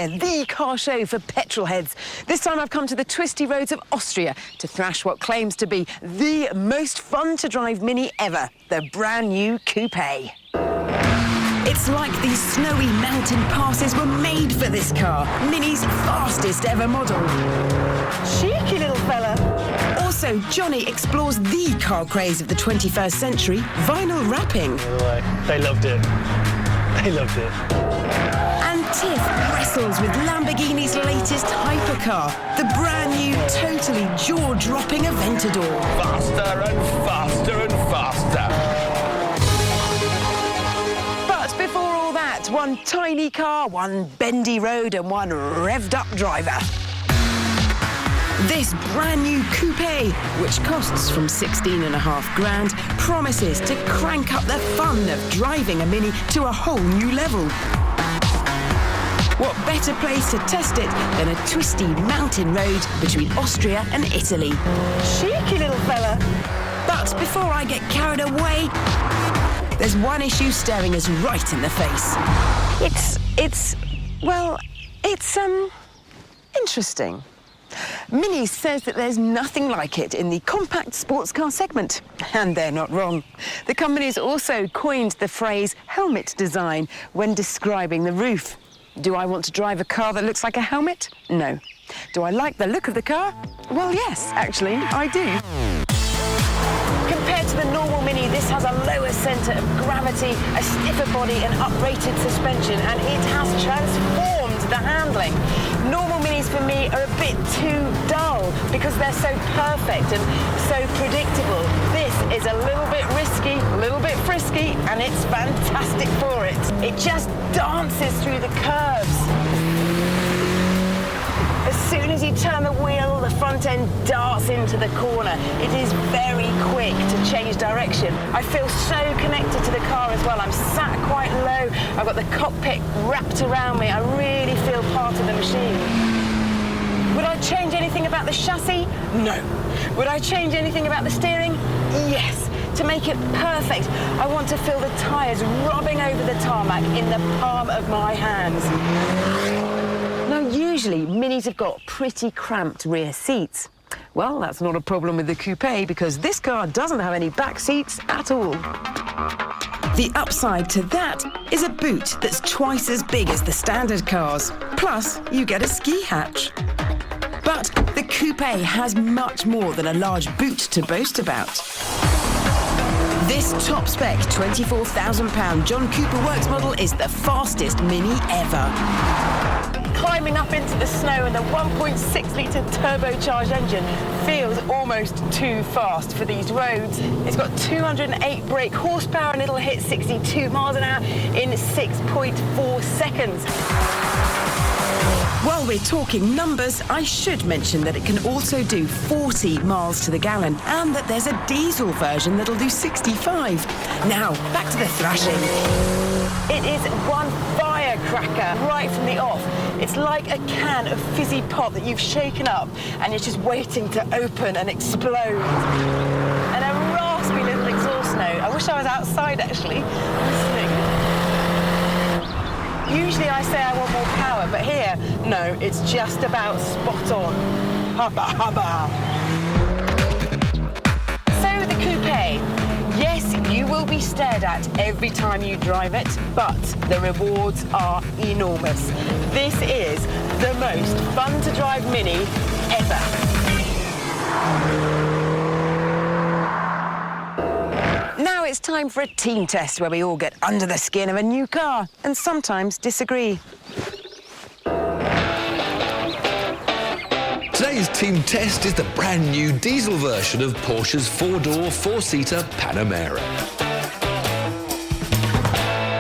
here, the car show for petrol heads. This time I've come to the twisty roads of Austria to thrash what claims to be the most fun to drive Mini ever, the brand new coupe. It's like these snowy mountain passes were made for this car, Mini's fastest ever model. Cheeky little fella. Also, Johnny explores the car craze of the 21st century, vinyl wrapping. They loved it. They loved it. And Tiff wrestles with Lamborghini's latest hypercar, the brand new, totally jaw-dropping Aventador. Faster and faster and faster. But before all that, one tiny car, one bendy road and one revved-up driver. This brand new coupe, which costs from 16.5 grand, promises to crank up the fun of driving a Mini to a whole new level. What better place to test it than a twisty mountain road between Austria and Italy? Cheeky little fella. But before I get carried away, there's one issue staring us right in the face. It's interesting. Mini says that there's nothing like it in the compact sports car segment. And they're not wrong. The company has also coined the phrase helmet design when describing the roof. Do I want to drive a car that looks like a helmet? No. Do I like the look of the car? Well, yes, actually, I do. Compared to the normal Mini, this has a lower centre of gravity, a stiffer body and uprated suspension, and it has transformed the handling. Normal Minis for me are a bit too dull because they're so perfect and so predictable. This is a little bit risky, a little bit frisky, and it's fantastic for it. It just dances through the curves. As soon as you turn the wheel, the front end darts into the corner. It is very quick to change direction. I feel so connected to the car as well. I'm sat quite low. I've got the cockpit wrapped around me. I really feel part of the machine. Would I change anything about the chassis? No. Would I change anything about the steering? Yes. To make it perfect, I want to feel the tyres rubbing over the tarmac in the palm of my hands. Now, usually, Minis have got pretty cramped rear seats. Well, that's not a problem with the coupe because this car doesn't have any back seats at all. The upside to that is a boot that's twice as big as the standard cars. Plus, you get a ski hatch. But the coupe has much more than a large boot to boast about. This top-spec £24,000 John Cooper Works model is the fastest Mini ever. Climbing up into the snow in the 1.6-litre turbocharged engine feels almost too fast for these roads. It's got 208 brake horsepower and it'll hit 62 miles an hour in 6.4 seconds. While we're talking numbers, I should mention that it can also do 40 miles to the gallon and that there's a diesel version that'll do 65. Now, back to the thrashing. It is one firecracker right from the off. It's like a can of fizzy pop that you've shaken up and it's just waiting to open and explode. And a raspy little exhaust note. I wish I was outside, actually, listening. Usually I say I want more power, but here, no, it's just about spot on. Hubba, hubba. So the coupe. Yes, you will be stared at every time you drive it, but the rewards are enormous. This is the most fun to drive Mini ever. Now it's time for a team test where we all get under the skin of a new car and sometimes disagree. Today's team test is the brand new diesel version of Porsche's four-door, four-seater Panamera.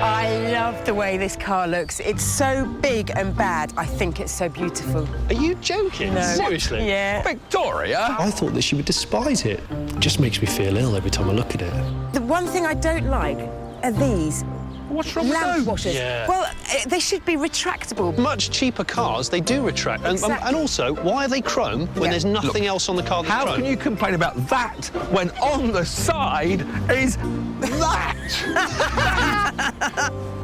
I love the way this car looks. It's so big and bad. I think it's so beautiful. Are you joking? No. Seriously? Yeah. Victoria? I thought that she would despise it. It just makes me feel ill every time I look at it. The one thing I don't like are these What's wrong with Lamp those? washers. Yeah. Well, they should be retractable. Much cheaper cars, they do retract. Exactly. And also, why are they chrome when Yeah. there's nothing else on the car that's How chrome? can you complain about that when on the side is that?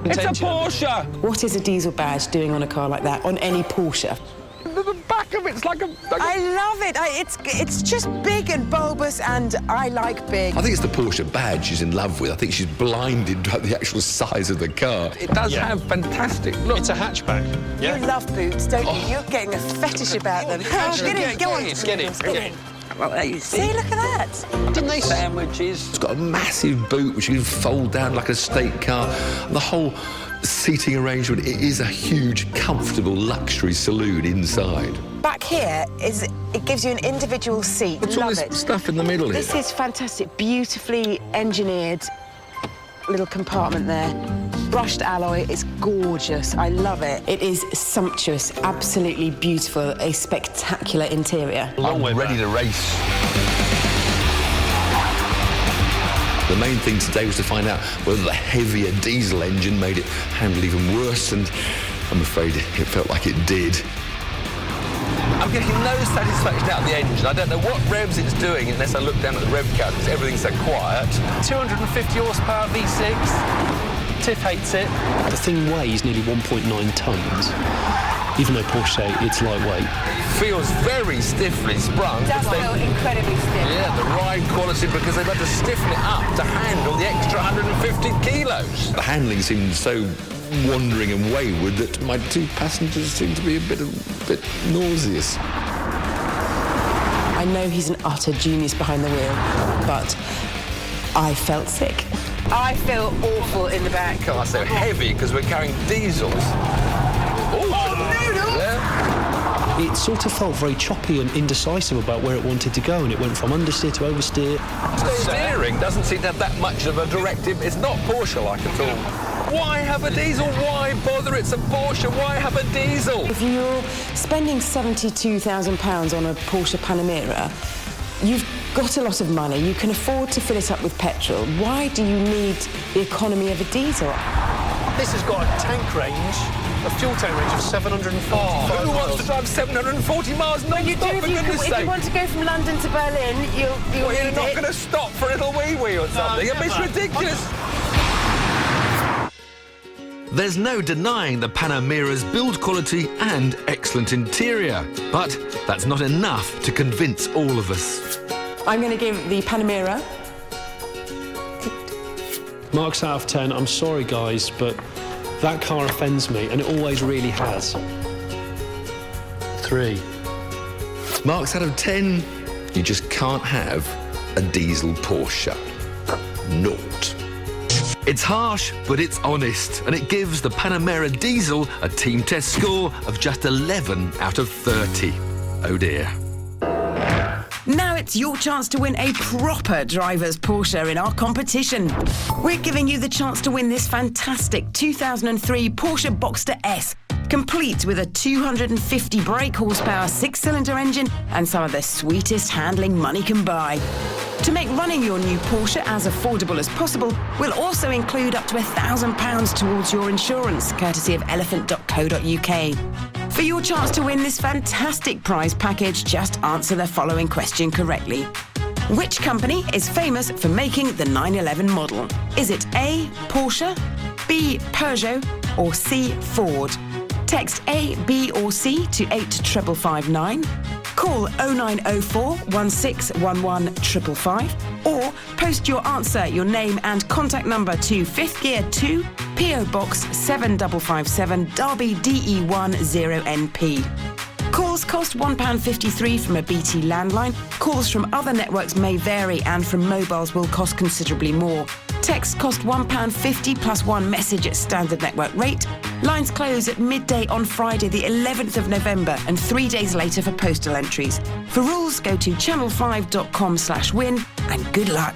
It's a Attention. Porsche. What is a diesel badge doing on a car like that, on any Porsche? The back of it's like a... I love it. It's just big and bulbous, and I like big. I think it's the Porsche badge she's in love with. I think she's blinded by the actual size of the car. It does Yeah. have fantastic look. It's a hatchback. You love boots, don't you? You're getting a fetish about them. Get in, go on. Get in. Well, there you See, look at that. Didn't they Sandwiches. It's got a massive boot which you can fold down like a state car. And the whole seating arrangement, it is a huge, comfortable luxury saloon inside. Back here it gives you an individual seat. What's all Love this it. stuff in the middle here? This is fantastic. Beautifully engineered little compartment there. Brushed alloy. It's gorgeous. I love it. It is sumptuous, absolutely beautiful, a spectacular interior. Long way ready back. to race. The main thing today was to find out whether the heavier diesel engine made it handle even worse, and I'm afraid it felt like it did. I'm getting no satisfaction out of the engine. I don't know what revs it's doing unless I look down at the rev count, because everything's so quiet. 250 horsepower V6. Tiff hates it. The thing weighs nearly 1.9 tons. Even though Porsche, it's lightweight. Feels very stiffly sprung. It does because feel they- incredibly stiff. Yeah, the ride quality, because they've had to stiffen it up to handle the extra 150 kilos. The handling seemed so wandering and wayward that my two passengers seemed to be a bit nauseous. I know he's an utter genius behind the wheel, but I felt sick. I feel awful in the back. Car so heavy because we're carrying diesels. Oh, yeah. It sort of felt very choppy and indecisive about where it wanted to go, and it went from understeer to oversteer. Steering doesn't seem to have that much of a directive. It's not Porsche-like at all. Why have a diesel? Why bother? It's a Porsche. Why have a diesel? If you're spending £72,000 on a Porsche Panamera, you've got a lot of money. You can afford to fill it up with petrol. Why do you need the economy of a diesel? This has got a tank range, a fuel tank range of 745 Who wants to miles. drive 740 miles non-stop, for goodness If you sake? want to go from London to Berlin, you'll Well, you're need not it. going to stop for a little wee-wee or something. It's never. ridiculous. There's no denying the Panamera's build quality and excellent interior, but that's not enough to convince all of us. I'm going to give the Panamera. Marks out of 10. I'm sorry, guys, but that car offends me, and it always really has. 3. Marks out of 10, you just can't have a diesel Porsche. Naught. It's harsh, but it's honest, and it gives the Panamera diesel a team test score of just 11 out of 30. Oh dear. Now it's your chance to win a proper driver's Porsche in our competition. We're giving you the chance to win this fantastic 2003 Porsche Boxster S, complete with a 250 brake horsepower 6-cylinder engine and some of the sweetest handling money can buy. To make running your new Porsche as affordable as possible, we'll also include up to £1,000 towards your insurance, courtesy of elephant.co.uk. For your chance to win this fantastic prize package, just answer the following question correctly. Which company is famous for making the 911 model? Is it A, Porsche, B, Peugeot, or C, Ford? Text A, B, or C to 85559. Call 0904 1611 555 or post your answer, your name and contact number to 5th Gear 2, PO Box 7557, Derby DE1 0NP. Calls cost £1.53 from a BT landline. Calls from other networks may vary and from mobiles will cost considerably more. Texts cost £1.50 plus one message at standard network rate. Lines close at midday on Friday the 11th of November and 3 days later for postal entries. For rules, go to channel5.com/win and good luck.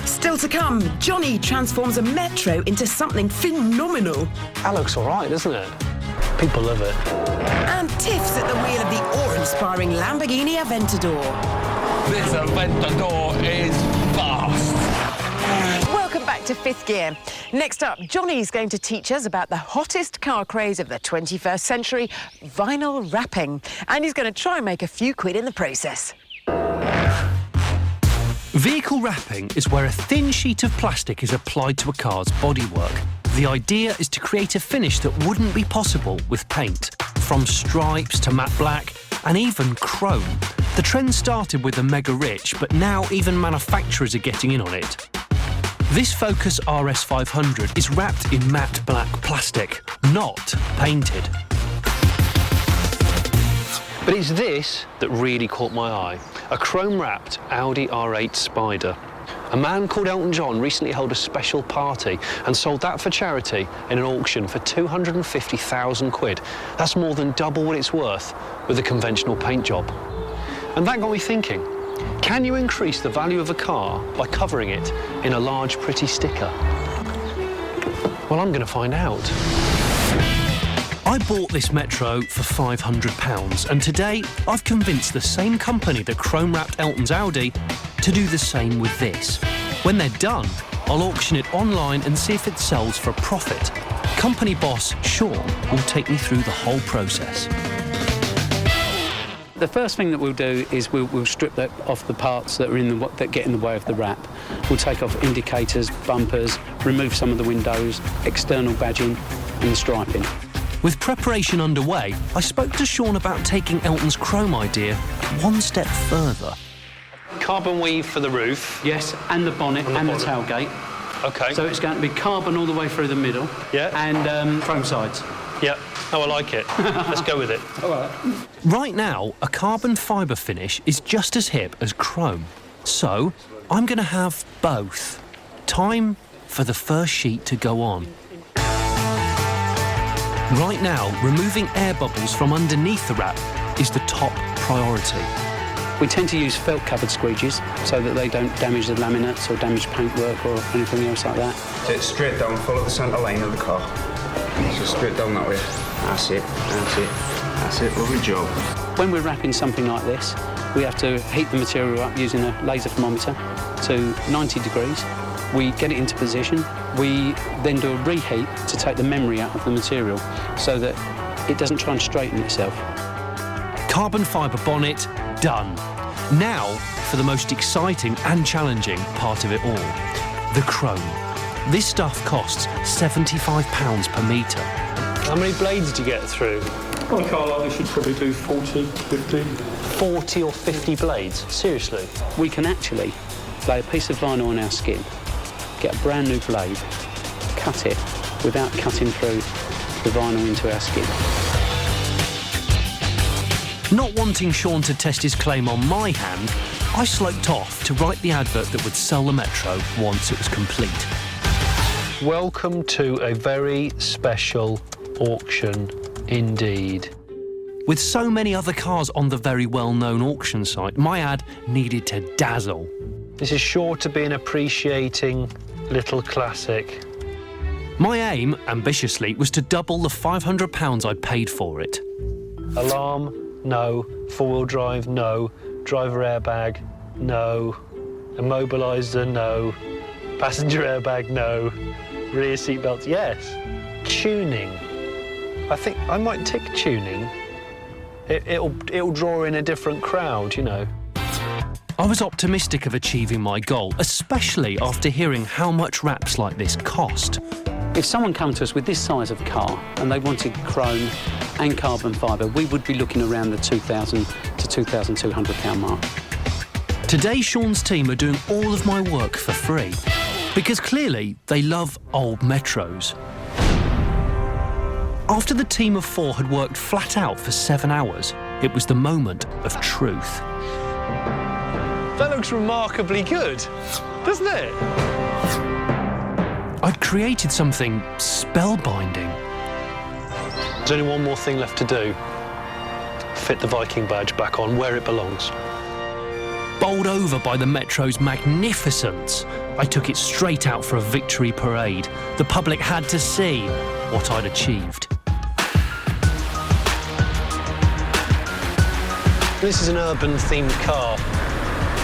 Still to come, Johnny transforms a Metro into something phenomenal. That looks all right, doesn't it? People love it. And Tiff's at the wheel of the awe-inspiring Lamborghini Aventador. This Aventador is fast. Welcome back to Fifth Gear. Next up, Johnny's going to teach us about the hottest car craze of the 21st century, vinyl wrapping. And he's going to try and make a few quid in the process. Vehicle wrapping is where a thin sheet of plastic is applied to a car's bodywork. The idea is to create a finish that wouldn't be possible with paint. From stripes to matte black and even chrome. The trend started with the Mega Rich, but now even manufacturers are getting in on it. This Focus RS 500 is wrapped in matte black plastic, not painted. But it's this that really caught my eye. A chrome-wrapped Audi R8 Spider. A man called Elton John recently held a special party and sold that for charity in an auction for 250,000 quid. That's more than double what it's worth with a conventional paint job. And that got me thinking, can you increase the value of a car by covering it in a large, pretty sticker? Well, I'm going to find out. I bought this Metro for £500, and today I've convinced the same company that chrome-wrapped Elton's Audi to do the same with this. When they're done, I'll auction it online and see if it sells for a profit. Company boss Sean will take me through the whole process. The first thing that we'll do is we'll strip off the parts that are that get in the way of the wrap. We'll take off indicators, bumpers, remove some of the windows, external badging and the striping. With preparation underway, I spoke to Sean about taking Elton's chrome idea one step further. Carbon weave for the roof. Yes, and the bonnet and the tailgate. OK. So it's going to be carbon all the way through the middle. Yeah. And chrome sides. Yeah. Oh, I like it. Let's go with it. All right. Right now, a carbon fibre finish is just as hip as chrome. So, I'm going to have both. Time for the first sheet to go on. Right now, removing air bubbles from underneath the wrap is the top priority. We tend to use felt-covered squeegees so that they don't damage the laminates or damage paintwork or anything else like that. So it's straight down, follow the centre line of the car. So straight down that way. That's it, that's it, that's it, lovely job. When we're wrapping something like this, we have to heat the material up using a laser thermometer to 90 degrees. We get it into position. We then do a reheat to take the memory out of the material so that it doesn't try and straighten itself. Carbon fibre bonnet, done. Now for the most exciting and challenging part of it all, the chrome. This stuff costs £75 per metre. How many blades do you get through? On a car like this, you'd probably do 40, 50. 40 or 50 blades? Seriously? We can actually lay a piece of vinyl on our skin, get a brand new blade, cut it without cutting through the vinyl into our skin. Not wanting Sean to test his claim on my hand, I sloped off to write the advert that would sell the Metro once it was complete. Welcome to a very special auction indeed. With so many other cars on the very well-known auction site, my ad needed to dazzle. This is sure to be an appreciating little classic. My aim, ambitiously, was to double the £500 I paid for it. Alarm, no. Four-wheel drive, no. Driver airbag, no. Immobiliser, no. Passenger airbag, no. Rear seat belts, yes. Tuning. I think I might tick tuning. It'll draw in a different crowd, you know. I was optimistic of achieving my goal, especially after hearing how much wraps like this cost. If someone came to us with this size of car and they wanted chrome and carbon fibre, we would be looking around the £2,000 to £2,200 mark. Today, Sean's team are doing all of my work for free, because clearly they love old Metros. After the team of four had worked flat out for 7 hours, it was the moment of truth. That looks remarkably good, doesn't it? I'd created something spellbinding. There's only one more thing left to do. Fit the Viking badge back on where it belongs. Bowled over by the Metro's magnificence, I took it straight out for a victory parade. The public had to see what I'd achieved. This is an urban-themed car.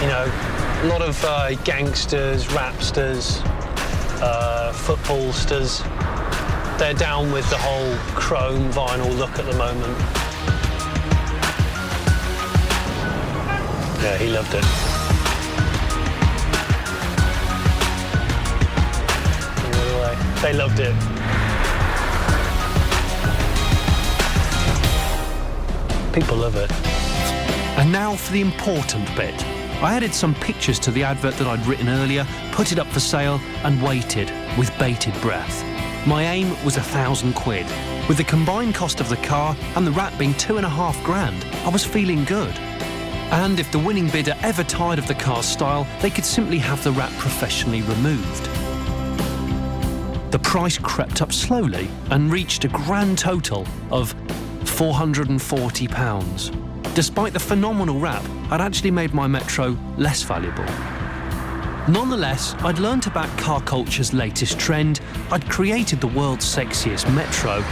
You know, a lot of gangsters, rapsters, footballsters. They're down with the whole chrome vinyl look at the moment. Yeah, he loved it. They loved it. People love it. And now for the important bit. I added some pictures to the advert that I'd written earlier, put it up for sale and waited with bated breath. My aim was £1,000. With the combined cost of the car and the wrap being $2.5 grand, I was feeling good. And if the winning bidder ever tired of the car's style, they could simply have the wrap professionally removed. The price crept up slowly and reached a grand total of £440. Despite the phenomenal wrap, I'd actually made my Metro less valuable. Nonetheless, I'd learned about car culture's latest trend, I'd created the world's sexiest Metro,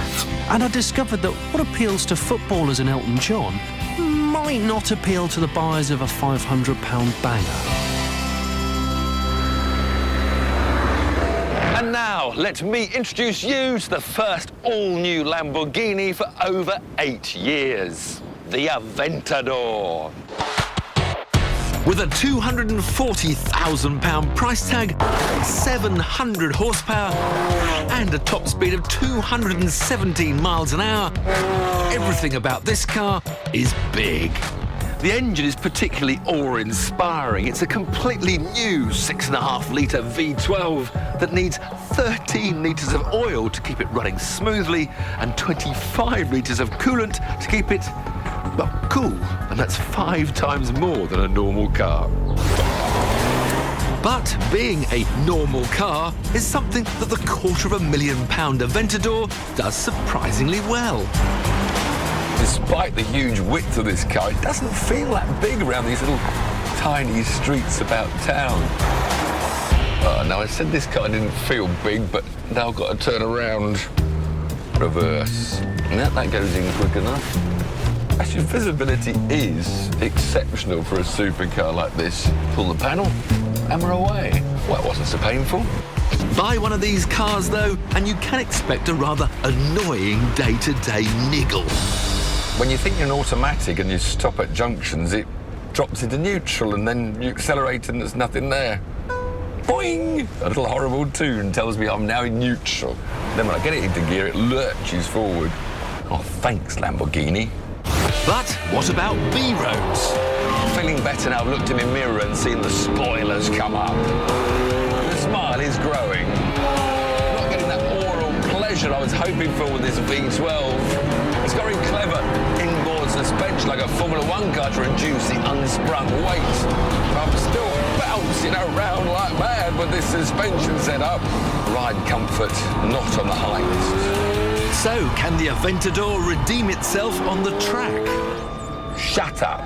and I discovered that what appeals to footballers and Elton John might not appeal to the buyers of a £500 banger. And now, let me introduce you to the first all-new Lamborghini for over 8 years. The Aventador. With a £240,000 price tag, 700 horsepower, and a top speed of 217 miles an hour, everything about this car is big. The engine is particularly awe-inspiring. It's a completely new 6.5-litre V12 that needs 13 litres of oil to keep it running smoothly and 25 litres of coolant to keep it, well, cool. And that's 5 times more than a normal car. But being a normal car is something that the £250,000 Aventador does surprisingly well. Despite the huge width of this car, it doesn't feel that big around these little tiny streets about town. Now, I said this car didn't feel big, but now I've got to turn around. Reverse. Yeah, that goes in quick enough. Actually, visibility is exceptional for a supercar like this. Pull the panel, and we're away. Well, it wasn't so painful. Buy one of these cars, though, and you can expect a rather annoying day-to-day niggle. When you think you're an automatic and you stop at junctions, it drops into neutral and then you accelerate and there's nothing there. Boing! A little horrible tune tells me I'm now in neutral. Then when I get it into gear, it lurches forward. Oh, thanks, Lamborghini. But what about B roads? Feeling better now I've looked in my mirror and seen the spoilers come up. The smile is growing. Not getting that oral pleasure I was hoping for with this V12. It's got very clever inboard suspension like a Formula 1 car to reduce the unsprung weight. I'm still bouncing around like mad with this suspension setup. Ride comfort not on the high list. So, can the Aventador redeem itself on the track? Shut up.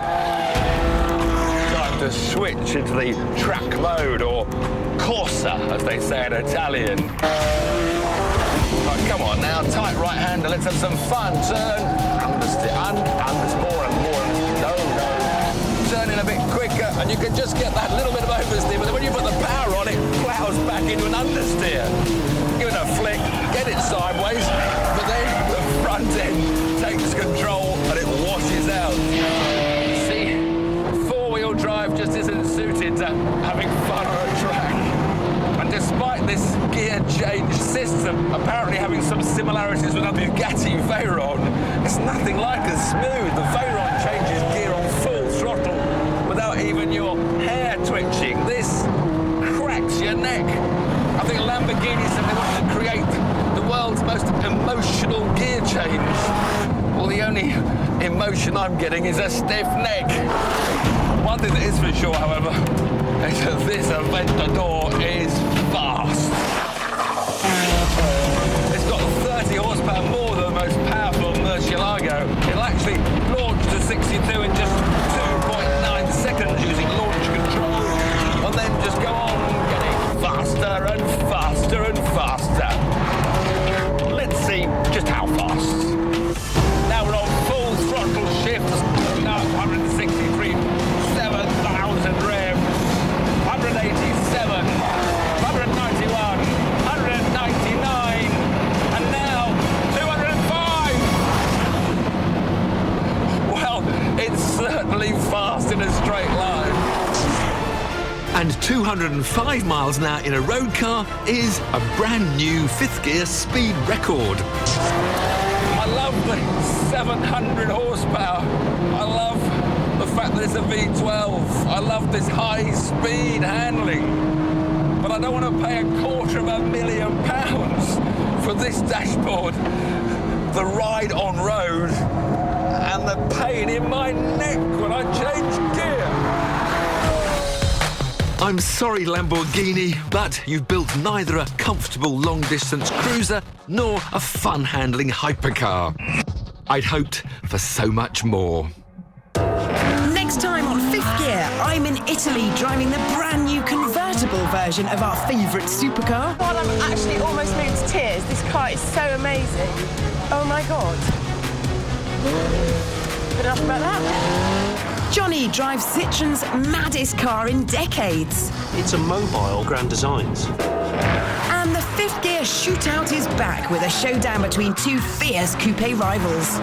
Time to switch into the track mode, or Corsa, as they say in Italian. Right, come on now, tight right hander, let's have some fun. Turn, understeer, more and more. No. Turn in a bit quicker, and you can just get that little bit of oversteer, but then when you put the power on, it plows back into an understeer. Give it a flick, get it sideways, but then the front end takes control and it washes out. See, four-wheel drive just isn't suited to having fun on a track. And despite this gear change system apparently having some similarities with a Bugatti Veyron, it's nothing like as smooth. The Veyron changes gear on full throttle without even your hair twitching. This cracks your neck. I think Lamborghini said they wanted to create the world's most emotional gear change. Well, the only emotion I'm getting is a stiff neck. One thing that is for sure, however, is that this Aventador is fast. It's got 30 horsepower more than the most powerful Murcielago. It'll actually launch to 62 in just 2.9 seconds using launch control, and then just go on getting faster and faster and faster. Let's see just how fast. Now we're on full throttle shift, now 163, 7,000 revs. incredibly fast in a straight line. And 205 miles an hour in a road car is a brand new fifth gear speed record. I love the 700 horsepower. I love the fact that it's a V12. I love this high speed handling. But I don't want to pay £250,000 for this dashboard, the ride on road, and the pain in my neck when I change gear. I'm sorry, Lamborghini, but you've built neither a comfortable long-distance cruiser nor a fun-handling hypercar. I'd hoped for so much more. Next time on Fifth Gear, I'm in Italy driving the brand new convertible version of our favourite supercar. God, I'm actually almost moved to tears. This car is so amazing. Oh my God. Good enough about that. Johnny drives Citroen's maddest car in decades. It's a mobile Grand Designs. And the Fifth Gear shootout is back with a showdown between two fierce coupe rivals.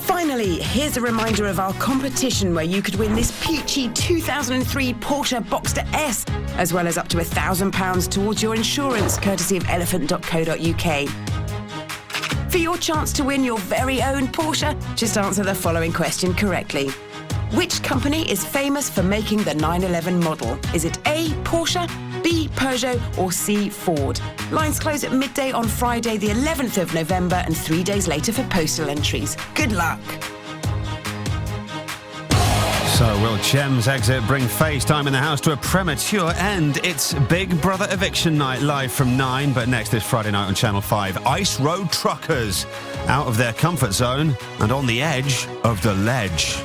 Finally, here's a reminder of our competition where you could win this peachy 2003 Porsche Boxster S, as well as up to £1,000 towards your insurance, courtesy of elephant.co.uk. For your chance to win your very own Porsche, just answer the following question correctly. Which company is famous for making the 911 model? Is it A, Porsche, B, Peugeot, or C, Ford? Lines close at midday on Friday, the 11th of November, and 3 days later for postal entries. Good luck. So will Chem's exit bring FaceTime in the house to a premature end? It's Big Brother Eviction Night live from 9, but next this Friday night on Channel 5, Ice Road Truckers out of their comfort zone and on the edge of the ledge.